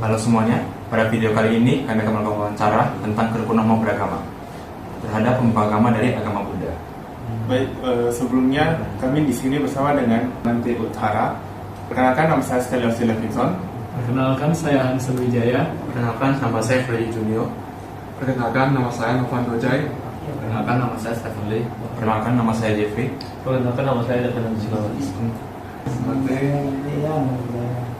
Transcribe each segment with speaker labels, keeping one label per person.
Speaker 1: Halo semuanya, pada video kali ini kami akan melakukan wawancara tentang kerukunan umat beragama terhadap pemeluk agama dari agama Buddha.
Speaker 2: Baik, sebelumnya kami di sini bersama dengan Menteri Utara. Perkenalkan, nama saya Stelios Levinson.
Speaker 3: Perkenalkan, saya Hansen Wijaya.
Speaker 1: Perkenalkan, nama saya Freddy Junio.
Speaker 4: Perkenalkan, nama saya Novan Dojai.
Speaker 3: Perkenalkan, nama saya Stephen Lee.
Speaker 1: Perkenalkan, nama saya Jeffrey.
Speaker 3: Perkenalkan, nama saya David Silawati.
Speaker 4: Bante,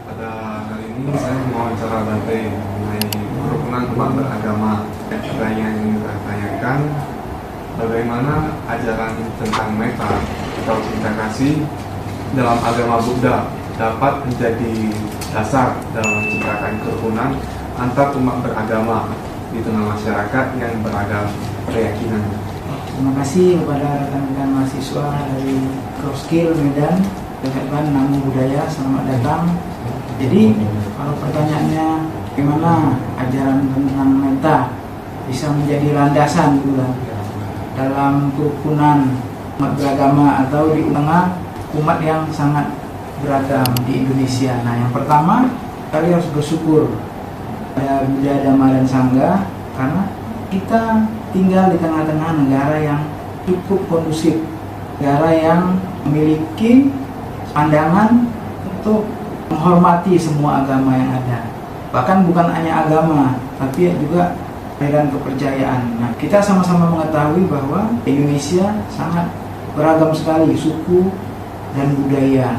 Speaker 4: pada hari ini saya mau wawancara Bante mengenai kerukunan umat beragama. Pertanyaan yang saya tanyakan, bagaimana ajaran tentang metta atau cinta kasih dalam agama Buddha dapat menjadi dasar dalam menciptakan kerukunan antar umat beragama di tengah masyarakat yang beragam keyakinan.
Speaker 5: Terima kasih kepada rekan-rekan mahasiswa dari Kroskill Medan, Departemen Namo Buddhaya, selamat datang. Jadi kalau pertanyaannya bagaimana ajaran tentang metta bisa menjadi landasan gitu kan, dalam kerukunan umat beragama atau di tengah umat yang sangat beragam di Indonesia. Nah, yang pertama kali harus bersyukur pada Buddha, Dhamma, dan Sangha karena kita tinggal di tengah-tengah negara yang cukup kondusif, negara yang memiliki pandangan untuk menghormati semua agama yang ada. Bahkan bukan hanya agama, tapi juga aliran kepercayaan. Nah, kita sama-sama mengetahui bahwa Indonesia sangat beragam sekali suku dan budaya.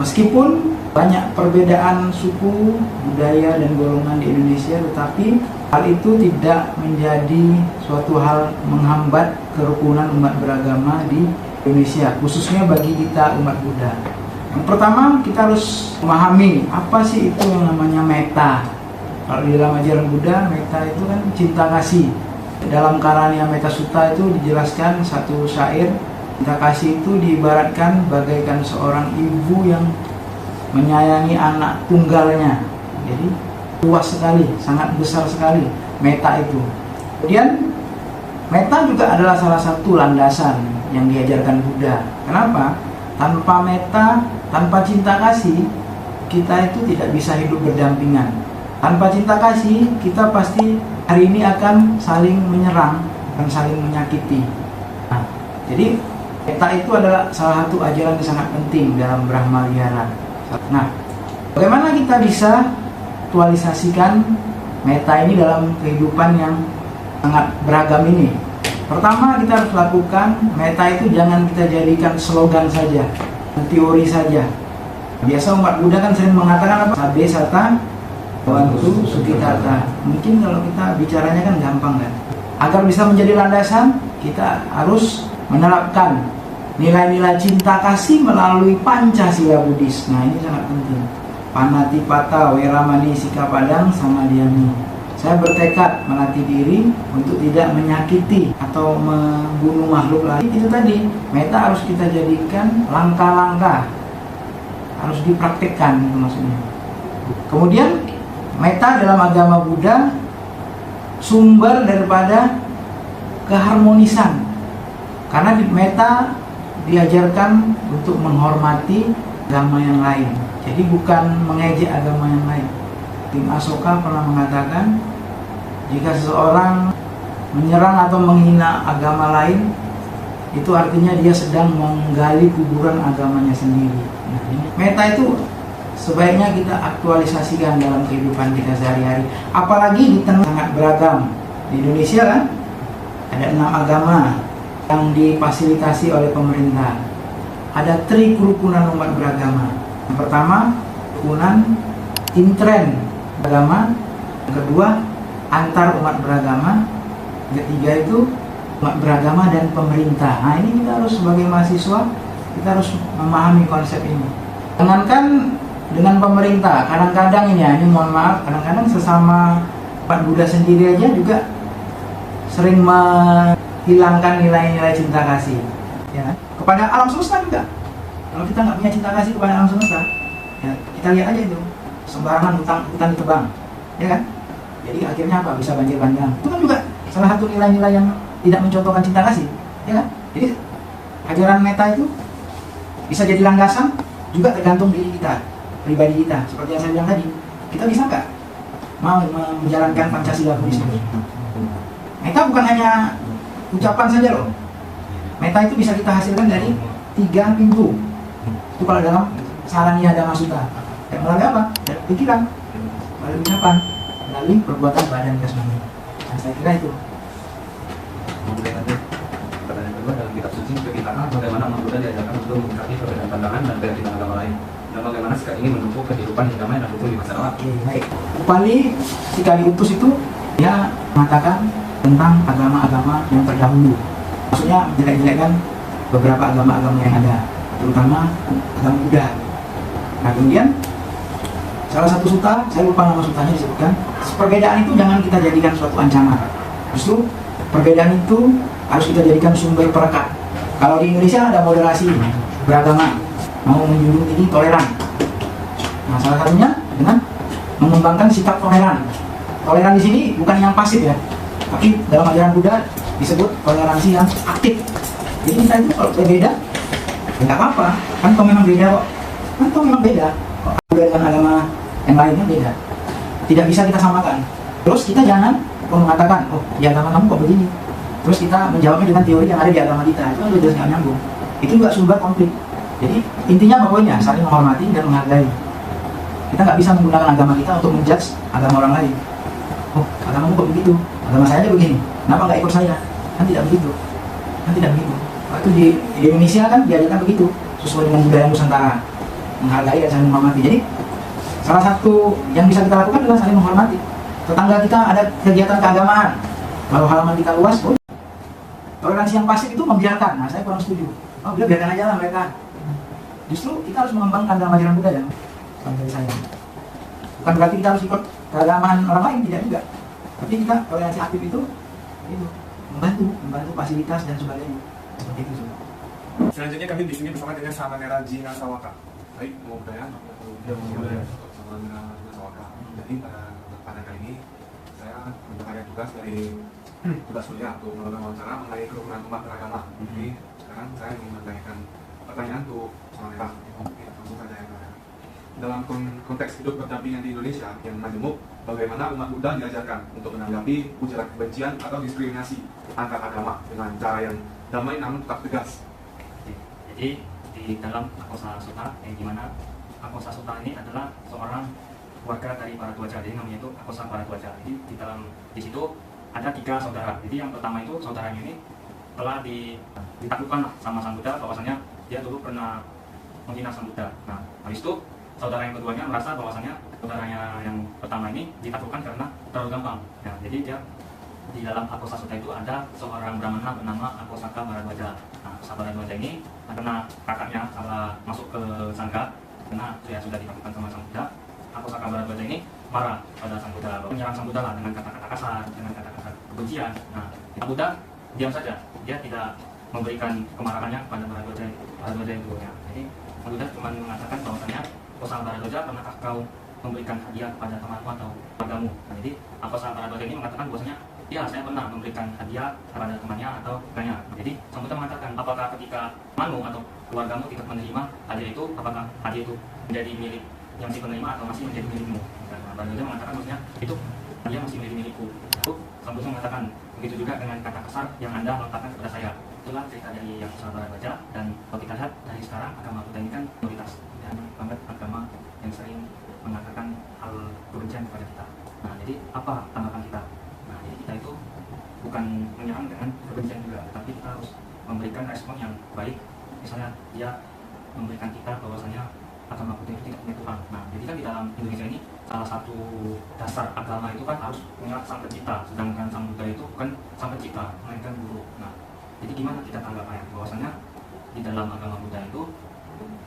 Speaker 5: Meskipun banyak perbedaan suku, budaya, dan golongan di Indonesia, tetapi hal itu tidak menjadi suatu hal menghambat kerukunan umat beragama di Indonesia, khususnya bagi kita umat Buddha. Yang pertama, kita harus memahami apa sih itu yang namanya metta. Kalau di dalam ajaran Buddha, metta itu kan cinta kasih. Dalam Karania Metta Sutta itu dijelaskan satu syair, cinta kasih itu diibaratkan bagaikan seorang ibu yang menyayangi anak tunggalnya. Jadi luas sekali, sangat besar sekali metta itu. Kemudian metta juga adalah salah satu landasan yang diajarkan Buddha. Kenapa? Tanpa metta, tanpa cinta kasih, kita itu tidak bisa hidup berdampingan. Tanpa cinta kasih, kita pasti hari ini akan saling menyerang, akan saling menyakiti. Nah, jadi metta itu adalah salah satu ajaran yang sangat penting dalam Brahma Vihara. Nah, bagaimana kita bisa aktualisasikan metta ini dalam kehidupan yang sangat beragam ini? Pertama, kita harus lakukan metta itu jangan kita jadikan slogan saja, teori saja. Biasa umat Buddha kan sering mengatakan apa? Sabe sata, bantu sukitata. Mungkin kalau kita bicaranya kan gampang kan. Agar bisa menjadi landasan, kita harus menerapkan nilai-nilai cinta kasih melalui Pancasila Buddhis. Nah, ini sangat penting. Panatipata, Weramani, Sikapadang, Samadhyami. Saya bertekad melatih diri untuk tidak menyakiti atau membunuh makhluk lain. Itu tadi, metta harus kita jadikan langkah-langkah, harus dipraktekkan itu maksudnya. Kemudian metta dalam agama Buddha sumber daripada keharmonisan. Karena metta diajarkan untuk menghormati agama yang lain. Jadi bukan mengejek agama yang lain. Tim Asoka pernah mengatakan, jika seseorang menyerang atau menghina agama lain, itu artinya dia sedang menggali kuburan agamanya sendiri. Nah, ini metta itu sebaiknya kita aktualisasikan dalam kehidupan kita sehari-hari. Apalagi di tengah sangat beragam. Di Indonesia kan ada 6 agama yang difasilitasi oleh pemerintah. Ada 3 kerukunan umat beragama. Yang pertama, kerukunan intren agama. Yang kedua, antar umat beragama. Yang ketiga itu umat beragama dan pemerintah. Nah, ini kita harus sebagai mahasiswa, kita harus memahami konsep ini. Jangankan dengan pemerintah, kadang-kadang ini mohon maaf, kadang-kadang sesama umat Buddha sendiri aja juga sering menghilangkan nilai-nilai cinta kasih, ya, kepada alam semesta juga. Kalau kita nggak punya cinta kasih kepada alam semesta, ya, kita lihat aja itu sembarangan hutan ditebang, ya kan? Jadi akhirnya apa? Bisa banjir bandang. Itu kan juga salah satu nilai-nilai yang tidak mencontohkan cinta kasih, ya kan? Jadi ajaran metta itu bisa jadi landasan juga tergantung diri kita, pribadi kita. Seperti yang saya bilang tadi, kita bisa nggak mau menjalankan Pancasila Komunisme. Meta bukan hanya ucapan saja loh. Meta itu bisa kita hasilkan dari 3 pintu. Itu kalau dalam Saraniya Dhamma Sutta. Dan melalui apa? Dari pikiran, melalui ucapan, melalui perbuatan badan jasmani. Nah, saya kira itu.
Speaker 3: Kemudian ada pertanyaan kedua, dalam kitab suci diceritakan bagaimana umat Buddha diajarkan untuk menyikapi perbedaan pandangan dan keyakinan agama lain, dan bagaimana sikap ini mendukung kehidupan yang damai dan rukun di masyarakat.
Speaker 5: Oke, baik. Upali ketika diutus itu dia mengatakan tentang agama-agama yang terdahulu. Maksudnya menjelek-jelekkan beberapa agama-agama yang ada, terutama agama Buddha. Nah, kemudian salah satu sutta, saya lupa nama suttanya, disebutkan perbedaan itu jangan kita jadikan suatu ancaman. Justru perbedaan itu harus kita jadikan sumber perekat. Kalau di Indonesia ada moderasi beragama, mau menjunjung tinggi toleran. Nah, salah satunya dengan mengembangkan sikap toleran. Toleran di sini bukan yang pasif ya, tapi dalam ajaran Buddha disebut toleransi yang aktif. Jadi kita itu kalau berbeda, ya nggak apa-apa. Kan kalau memang beda kok. Kan kalau memang beda. Kok Buddha dengan agama yang lainnya beda. Tidak bisa kita samakan. Terus kita jangan mengatakan, oh di agama kamu kok begini. Terus kita menjawabnya dengan teori yang ada di agama kita. Itu kan udah nggak nyambung. Itu juga sumber konflik. Jadi intinya pokoknya saling menghormati dan menghargai. Kita nggak bisa menggunakan agama kita untuk menjudge agama orang lain. Oh, agamamu kok begitu? Agama saya aja begini. Kenapa nggak ikut saya? Kan tidak begitu. Kan tidak begitu. Waktu di Indonesia kan diajarkan begitu, sesuai dengan budaya Nusantara, menghargai dan saling menghormati. Jadi salah satu yang bisa kita lakukan adalah saling menghormati. Tetangga kita ada kegiatan keagamaan, kalau halaman kita luas, oh, toleransi yang pasif itu membiarkan. Nah, saya kurang setuju. Oh, biarkan aja lah mereka. Justru kita harus mengembangkan dalam ajaran Buddha ya, sampai saya. Bukan berarti kita harus ikut keagamaan orang lain, tidak juga. Tapi kita toleransi aktif itu membantu fasilitas dan sebagainya. Seperti itu.
Speaker 2: Selanjutnya kami di sini bersama dengan Samanera Jina Sawaka.
Speaker 4: Baik, mau budaya Samanera Jina Sawaka. Jadi pada kali ini saya mendapatkan tugas dari tugas kuliah untuk melakukan wawancara mengenai kerukunan umat beragama. Jadi sekarang saya ingin menanyakan pertanyaan untuk Samanera. Langsung saja ya. Dalam konteks hidup berdampingan di Indonesia yang majemuk, bagaimana umat Buddha diajarkan untuk menanggapi ujaran kebencian atau diskriminasi antar agama dengan cara yang damai namun tetap tegas.
Speaker 6: Jadi di dalam Akosa Sutta, yang dimana Akosa Sutta ini adalah seorang warga dari Bharadwaja, jadi namanya itu Akosa Bharadwaja. Jadi di situ ada 3 saudara. Jadi yang pertama itu saudaranya ini telah ditaklukkan sama Sang Buddha, bahwasanya dia dulu pernah menghina Sang Buddha. Nah, habis itu saudara yang keduanya merasa bahwasanya saudaranya yang pertama ini ditaklukkan karena terlalu gampang. Nah, jadi dia di dalam Akosa Sutta itu ada seorang brahmana bernama Akosaka Bharadwaja. Nah, Akosaka Bharadwaja ini karena kakaknya salah masuk ke sangga, karena dia sudah ditaklukkan sama Sang Buddha. Akosaka Bharadwaja ini marah pada Sang Buddha, menyerang Sang Buddha lah dengan kata-kata kasar, dengan kata-kata kebencian. Nah, Sang Buddha diam saja, dia tidak memberikan kemarahannya kepada Bharadwaja itu. Ya. Jadi Sang Buddha cuma mengatakan bahwasanya Akosaka Bharadwaja, pernahkah kau memberikan hadiah pada temanmu atau keluargamu? Nah, jadi Akosaka Bharadwaja ini mengatakan bahwasanya ya, saya pernah memberikan hadiah kepada temannya atau keluarganya. Jadi Sang Buddha mengatakan, apakah ketika temanmu atau keluargamu tidak menerima hadiah itu, apakah hadiah itu menjadi milik yang si penerima atau masih menjadi milikmu? Nah, Bharadwaja mengatakan bahwasanya itu hadiah masih milikku. Lalu Sang Buddha mengatakan, begitu juga dengan kata kasar yang Anda lontarkan kepada saya. Itulah cerita dari yang Akosaka Bharadwaja. Dan kalau kita lihat dari sekarang, agama Buddha ini kan minoritas, dan banget agama yang sering mengatakan hal kebencian kepada kita. Nah, jadi apa tanggapan kita? Nah, jadi kita itu bukan menyerang dengan kebencian juga, tapi kita harus memberikan respon yang baik. Misalnya dia memberikan kita bahwasanya agama Buddha itu tidak punya Tuhan. Nah, jadi kan di dalam Indonesia ini salah satu dasar agama itu kan harus punya Sang Pencipta, sedangkan Sang Buddha itu bukan Sang Pencipta, melainkan guru. Nah, jadi gimana kita tanggapannya? Bahwasanya di dalam agama Buddha itu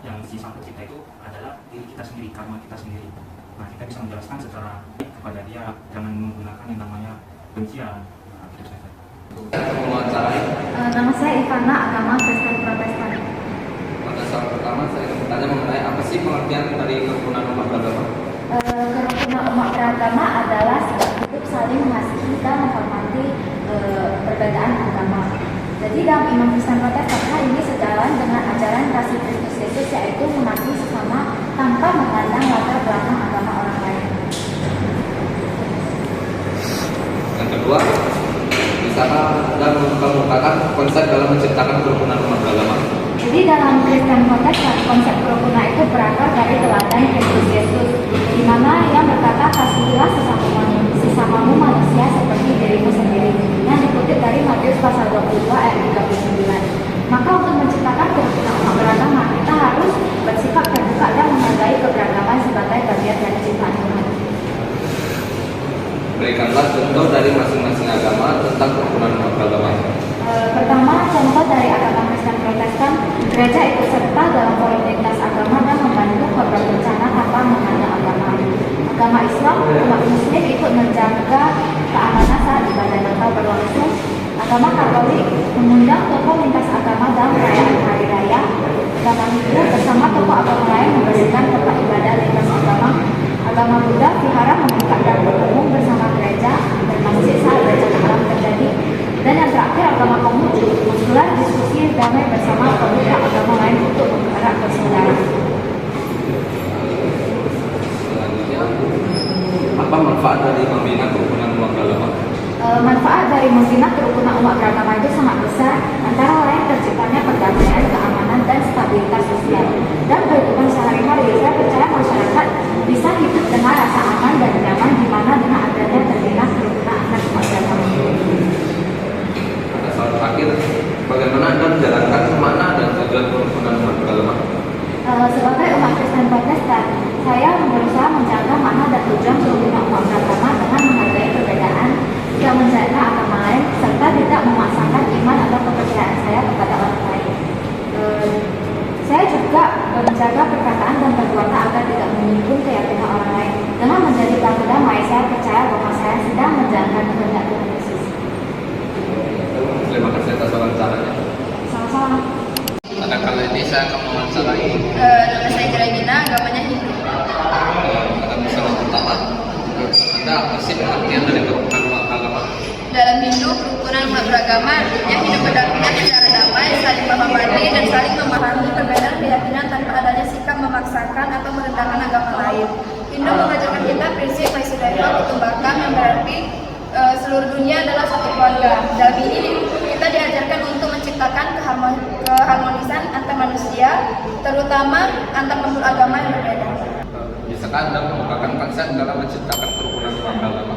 Speaker 6: yang si Sang Pencipta itu adalah diri kita sendiri, karma kita sendiri. Nah, kita bisa menjelaskan secara baik kepada dia, jangan menggunakan yang namanya kebencian. Nah, gitu saja.
Speaker 7: Nama saya Ivana, agama Kristen Protestan.
Speaker 8: Pada saat pertama saya ingin bertanya mengenai apa sih pengertian dari kerukunan umat beragama?
Speaker 7: Kerukunan umat beragama adalah sikap hidup saling mengasihi dan menghormati perbedaan agama. Jadi dalam iman Kristen Protestan ini sejalan dengan ajaran kasih Kristus Yesus, yaitu mengasihi sesama tanpa memandang latar belakang agama orang lain.
Speaker 8: mengemukakan konsep dalam menciptakan kerukunan umat beragama?
Speaker 7: Jadi dalam Kristen konteks, konsep kerukunan itu berakar dari teladan Kristus Yesus, di mana ia berkata, kasihilah sesamamu manusia seperti dirimu sendiri, yang dikutip dari Matius pasal 22 ayat 39. Maka untuk menciptakan kerukunan umat beragama, kita harus bersikap terbuka dan menghargai keberagaman sebagai bagian dari ciptaan Tuhan.
Speaker 8: Berikanlah contoh dari masing-masing agama tentang kerukunan umat beragama.
Speaker 7: Pertama, contoh dari agama Kristen Protestan, gereja ikut serta dalam forum lintas agama dan membantu korban bencana tanpa memandang agama. Agama Islam, umat Muslim ikut menjaga keamanan saat ibadah Natal berlangsung. Agama Katolik mengundang tokoh lintas agama dalam perayaan hari raya. Agama Hindu bersama tokoh agama lain membersihkan tempat ibadah lintas agama. Agama Buddha vihara membuka dapur umum bersama gereja dan masjid saat bencana alam terjadi. Dan yang terakhir, agama Konghucu menggelar diskusi damai bersama pemuda agama lain untuk mempererat persaudaraan.
Speaker 8: Selanjutnya, apa manfaat dari membina kerukunan umat beragama?
Speaker 7: Manfaat dari membina kerukunan umat beragama itu sangat besar, antara lain terciptanya perdamaian, keamanan, dan stabilitas sosial. Dan kehidupan sehari-hari, saya percaya masyarakat bisa hidup dengan rasa aman dan nyaman, di mana dengan adanya terbina kerukunan antar umat beragama.
Speaker 8: Soal terakhir, bagaimana Anda menjalankan makna dan tujuan kerukunan umat beragama?
Speaker 7: Sebagai umat Kristen Protestan, saya berusaha menjaga makna dan tujuan kerukunan umat beragama dengan menghargai perbedaan, tidak menjaga agama lain, serta tidak memaksakan iman atau kepercayaan saya kepada orang lain. Saya juga menjaga perkataan dan perbuatan agar tidak menyinggung keyakinan orang lain. Dengan menjadi pelaku damai, saya percaya bahwa saya sedang menjalankan kehendak Tuhan Yesus.
Speaker 8: Terima kasih atas wawancaranya.
Speaker 7: Sama-sama.
Speaker 8: Pada kali ini saya akan mewawancarai
Speaker 9: Nama saya Jeremina, agamanya Hindu.
Speaker 8: pada masalah pertama. Anda apa sih pengertian dari kerukunan umat beragama?
Speaker 9: Dalam Hindu, kerukunan umat beragama artinya hidup berdampingan secara damai, saling menghormati dan saling memahami perbedaan keyakinan tanpa adanya sikap memaksakan atau merendahkan agama lain. Hindu mengajarkan kita prinsip Vaisudhaiva Kutumbakam yang berarti seluruh dunia adalah satu keluarga. Dalam ini kita diajarkan untuk menciptakan keharmonisan antar manusia, terutama antar pemeluk agama yang berbeda.
Speaker 8: Bisakah Anda mengemukakan konsep dalam menciptakan kerukunan umat beragama?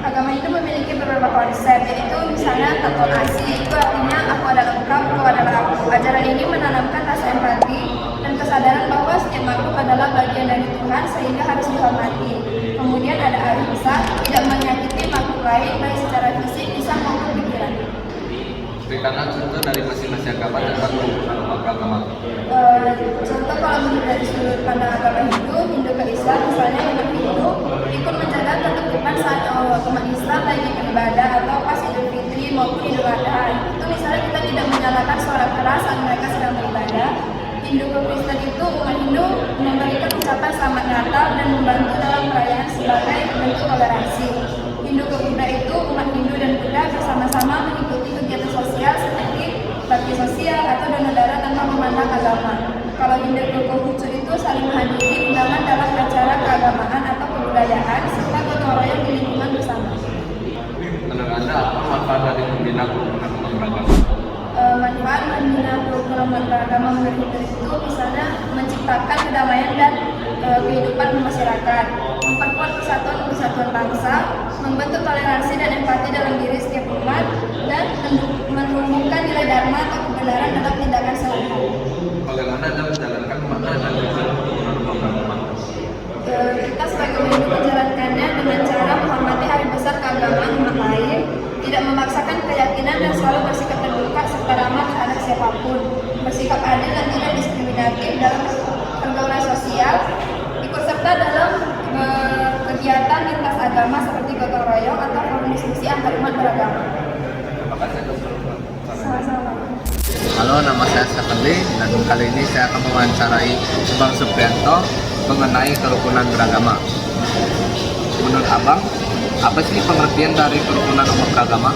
Speaker 9: Agama Hindu memiliki beberapa konsep, yaitu misalnya tato asi, itu artinya aku adalah engkau adalah aku. Ajaran ini menanamkan rasa empati dan kesadaran bahwa setiap makhluk adalah bagian dari Tuhan sehingga harus dihormati. Kemudian ada ahimsa, tidak menyakiti makhluk lain baik secara fisik, lisan maupun pikiran.
Speaker 8: Berikanlah contoh dari masing-masing agama tentang kerukunan umat beragama.
Speaker 9: Contoh kalau menurut dari sudut pandang agama Hindu ke Islam, misalnya umat Hindu ikut menjaga ketertiban saat umat Islam lagi beribadah atau pas Idul Fitri maupun Idul Adha. Itu misalnya kita tidak menyalakan suara keras saat mereka sedang beribadah. Hindu ke Kristen itu umat Hindu memberikan ucapan selamat Natal dan membantu dalam perayaan sebagai bentuk toleransi. Hindu ke Buddha itu umat Hindu dan Buddha bersama-sama mengikuti kegiatan sosial seperti bakti sosial atau donor darah tanpa memandang agama. Kalau Hindu ke Konghucu itu saling menghadiri undangan dalam acara keagamaan atau kebudayaan serta gotong royong di lingkungan bersama.
Speaker 8: Menurut Anda, apa manfaat dari membina kerukunan umat beragama?
Speaker 9: Manfaat membina kerukunan umat beragama menurut Hindu itu misalnya menciptakan kedamaian dan kehidupan masyarakat, memperkuat kesatuan bangsa, membentuk toleransi dan empati dalam diri setiap umat, dan menumbuhkan nilai dharma atau kebenaran dalam tindakan sehari-hari.
Speaker 8: Bagaimana Anda menjalankan makna dan tujuan kerukunan umat beragama?
Speaker 9: Kita sebagai Hindu menjalankannya dengan cara menghormati hari besar keagamaan umat lain, tidak memaksakan keyakinan dan selalu bersikap terbuka serta ramah terhadap siapapun, bersikap adil dan tidak diskriminatif dalam pergaulan sosial, ikut serta dalam kegiatan lintas agama seperti gotong royong atau forum diskusi antar umat beragama.
Speaker 8: Terima kasih atas wawancara.
Speaker 9: Sama-sama.
Speaker 10: Halo, nama saya Stephanie dan kali ini saya akan mewawancarai Bang Suprianto mengenai kerukunan beragama. Menurut Abang, apa sih pengertian dari kerukunan umat beragama?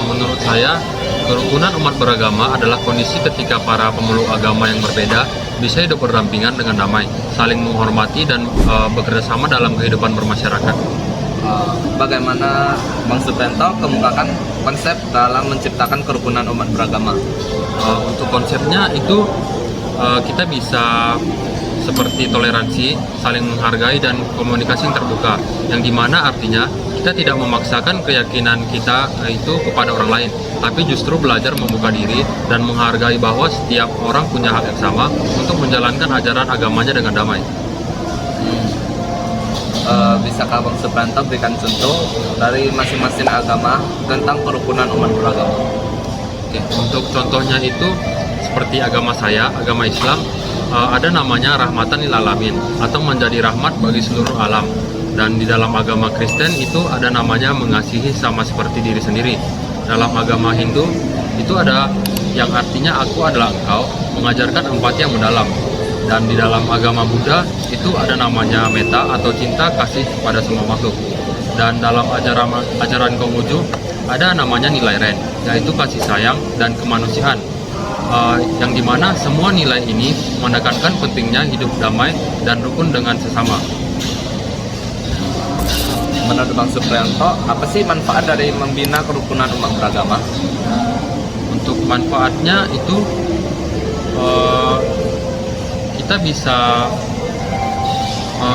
Speaker 11: Menurut saya, kerukunan umat beragama adalah kondisi ketika para pemeluk agama yang berbeda bisa hidup berdampingan dengan damai, saling menghormati dan bekerja sama dalam kehidupan bermasyarakat.
Speaker 10: Bagaimana Bang Suprianto kemukakan konsep dalam menciptakan kerukunan umat beragama?
Speaker 11: Untuk konsepnya itu kita bisa seperti toleransi, saling menghargai, dan komunikasi yang terbuka, yang dimana artinya kita tidak memaksakan keyakinan kita itu kepada orang lain, tapi justru belajar membuka diri dan menghargai bahwa setiap orang punya hak yang sama untuk menjalankan ajaran agamanya dengan damai.
Speaker 10: Bisakah Bang Suprianto berikan contoh dari masing-masing agama tentang kerukunan umat beragama?
Speaker 11: Oke, untuk contohnya itu seperti agama saya, agama Islam, ada namanya rahmatan lil alamin atau menjadi rahmat bagi seluruh alam. Dan di dalam agama Kristen itu ada namanya mengasihi sama seperti diri sendiri. Dalam agama Hindu itu ada yang artinya aku adalah engkau, mengajarkan empati yang mendalam. Dan di dalam agama Buddha itu ada namanya metta atau cinta kasih kepada semua makhluk. Dan dalam ajaran Konghucu ada namanya nilai Ren, yaitu kasih sayang dan kemanusiaan. Yang dimana semua nilai ini menekankan pentingnya hidup damai dan rukun dengan sesama.
Speaker 10: Menurut Bang Suprianto, apa sih manfaat dari membina kerukunan umat beragama?
Speaker 11: Untuk manfaatnya itu kita bisa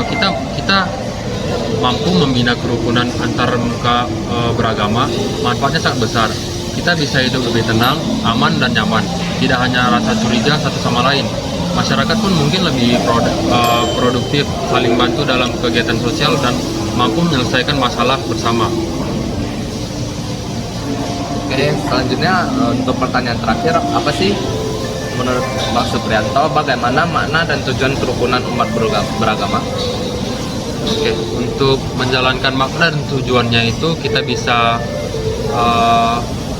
Speaker 11: kita mampu membina kerukunan antar muka beragama. Manfaatnya sangat besar. Kita bisa hidup lebih tenang, aman, dan nyaman. Tidak hanya rasa curiga satu sama lain. Masyarakat pun mungkin lebih produktif, saling bantu dalam kegiatan sosial, dan mampu menyelesaikan masalah bersama.
Speaker 10: Oke, selanjutnya untuk pertanyaan terakhir, apa sih menurut Bang Suprianto bagaimana makna dan tujuan kerukunan umat beragama?
Speaker 11: Oke, untuk menjalankan makna dan tujuannya itu kita bisa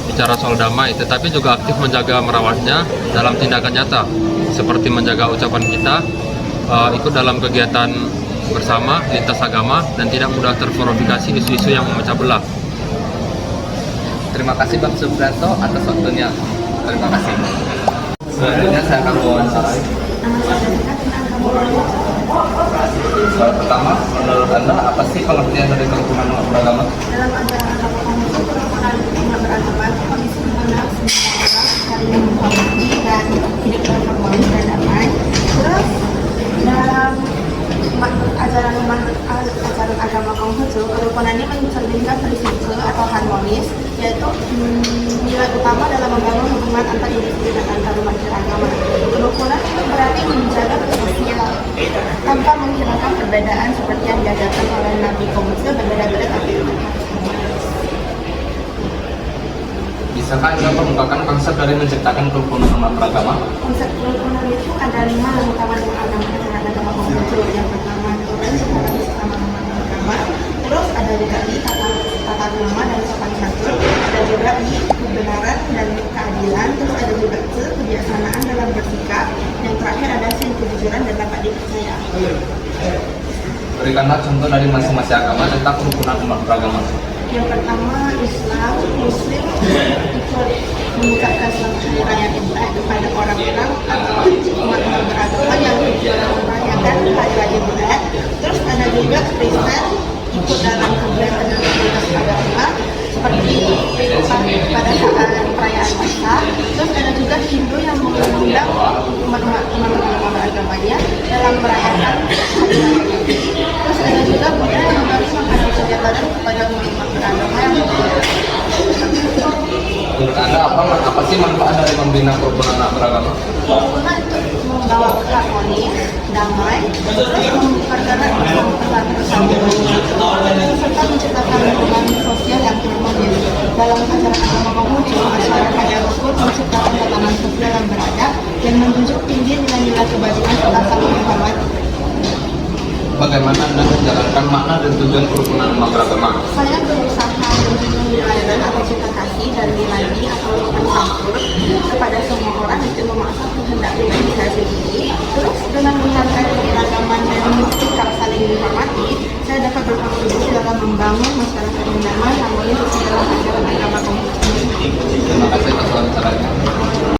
Speaker 11: bicara soal damai, tetapi juga aktif menjaga merawatnya dalam tindakan nyata, seperti menjaga ucapan kita, ikut dalam kegiatan bersama lintas agama, dan tidak mudah terprovokasi isu-isu yang memecah belah.
Speaker 10: Terima kasih Bang Suprianto atas waktunya. Terima kasih. Selanjutnya saya akan mewawancarai. Soal pertama, menurut Anda apa sih pengertian dari kerukunan umat beragama?
Speaker 9: Dalam ajaran agama Konghucu, kerukunan umat beragama itu kondisi di mana semua orang saling menghormati dan hidup dengan harmonis dan damai. Terus dalam ajaran agama Konghucu, kerukunan ini mencerminkan prinsip atau harmonis, yaitu nilai utama dalam membangun hubungan antar individu dan antar umat beragama. Kerukunan itu berarti menjaga sosial tanpa menghilangkan perbedaan seperti yang diajarkan oleh Nabi Konghucu, berbeda-beda tapi
Speaker 10: Bisakah Anda mengemukakan konsep dari menciptakan kerukunan umat beragama?
Speaker 9: Konsep kerukunan itu ada 5 yang utama dalam agama Konghucu. Yang pertama toleransi dalam sesama umat beragama. Terus ada juga di tata krama dan sopan santun. Ada juga di kebenaran dan keadilan. Terus ada juga kebijaksanaan dalam bersikap. Yang terakhir ada kejujuran dan dapat dipercaya.
Speaker 10: Berikanlah contoh dari masing-masing agama tentang kerukunan umat beragama.
Speaker 9: Yang pertama, Islam, Muslim ikut mengucapkan selamat hari raya Imlek kepada orang-orang atau umat beragama yang merayakan hari raya Imlek. Terus ada juga Kristen ikut dalam kegiatan agama seperti pada saat perayaan Paskah. Terus ada juga Hindu yang mengundang umat beragamanya dalam merayakan hari raya Nyepi. Terus ada juga Buddha yang memberi makanan kegiatan kepada umat beragama yang
Speaker 10: Menurut Anda apa sih manfaat dari membina kerukunan umat beragama?
Speaker 9: kerukunan itu membawa harmonis, damai, terus memperkerat persatuan serta menciptakan hubungan sosial yang harmonis. Dalam ajaran agama Konghucu, masyarakat yang rukun menciptakan tatanan sosial yang beradab dan menjunjung tinggi nilai-nilai kebajikan serta saling menghormati.
Speaker 10: Bagaimana Anda menjalankan makna dan tujuan kerukunan umat beragama?
Speaker 9: Saya berusaha menjunjung nilai atau cinta kasih dan nilai atau sopan santun kepada semua orang itu memaksa kehendak pribadi saya sendiri. Terus dengan menghargai keberagaman dan sikap saling menghormati, saya dapat berkontribusi dalam membangun masyarakat yang damai, harmonis sesuai dalam ajaran agama Konghucu.
Speaker 10: Terima kasih atas wawancaranya.